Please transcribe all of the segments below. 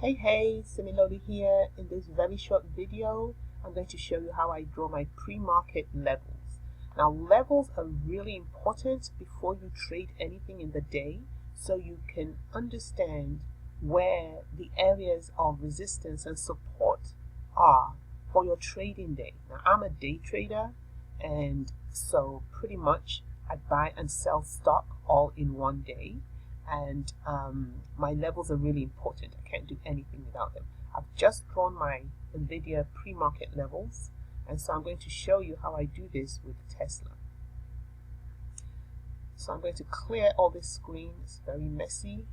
Hey, Similodi here. In this very short video, I'm going to show you how I draw my pre-market levels. Now, levels are really important before you trade anything in the day, so you can understand where the areas of resistance and support are for your trading day. Now, I'm a day trader, and so pretty much I buy and sell stock all in one day. And my levels are really important. I can't do anything without them. I've just drawn my NVIDIA pre-market levels, and so I'm going to show you how I do this with Tesla. So I'm going to clear all this screen. It's very messy.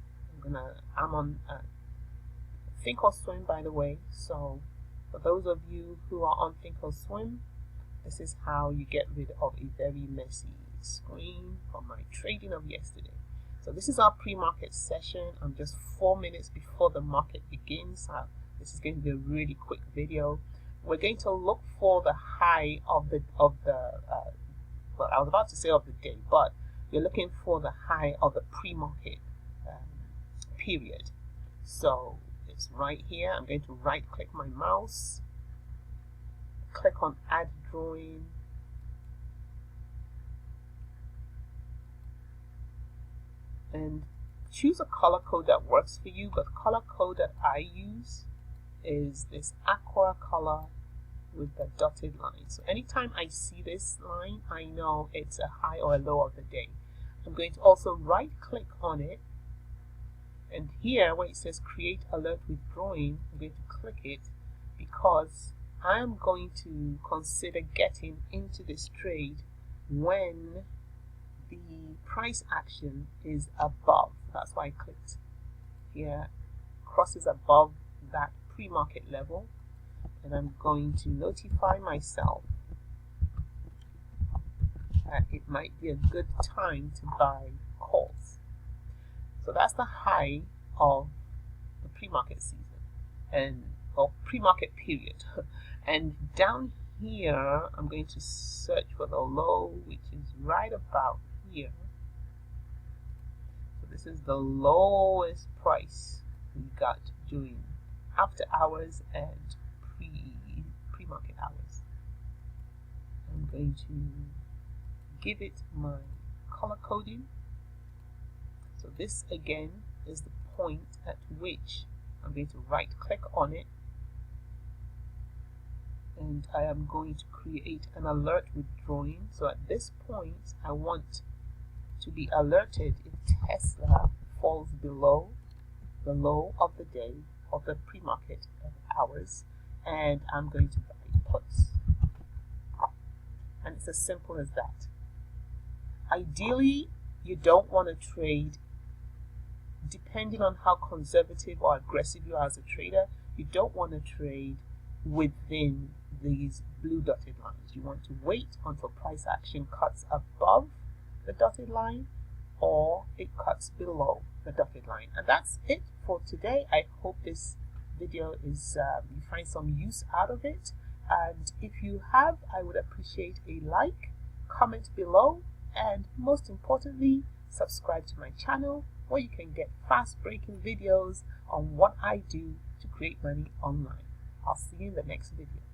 I'm on Thinkorswim, by the way. So for those of you who are on Thinkorswim, this is how you get rid of a very messy screen from my trading of yesterday. So this is our pre-market session. I'm just 4 minutes before the market begins. This is going to be a really quick video. We're going to look for the high of the well, I was about to say of the day, but you're looking for the high of the pre-market period. So it's right here. I'm going to right-click my mouse, click on Add Drawing. And choose a color code that works for you, but the color code that I use is this aqua color with the dotted line. So anytime I see this line, I know it's a high or a low of the day. I'm going to also right click on it, and here where it says create alert withdrawing, I'm going to click it because I'm going to consider getting into this trade when the price action is above. That's why I clicked here, crosses above that pre-market level, and I'm going to notify myself that it might be a good time to buy calls. So that's the high of the pre-market season or pre-market period. And down here I'm going to search for the low, which is right about here. So this is the lowest price we got during after hours and pre-market hours. I'm going to give it my color coding. So this again is the point at which I'm going to right click on it, and I am going to create an alert withdrawing. So at this point I want to be alerted if Tesla falls below the low of the day of the pre-market hours, and I'm going to buy puts. And it's as simple as that. Ideally, you don't want to trade, depending on how conservative or aggressive you are as a trader, you don't want to trade within these blue dotted lines. You want to wait until price action cuts above the dotted line or it cuts below the dotted line. And that's it for today. I hope this video is you find some use out of it, and if you have, I would appreciate a like, comment below, and most importantly, subscribe to my channel where you can get fast breaking videos on what I do to create money online. I'll see you in the next video.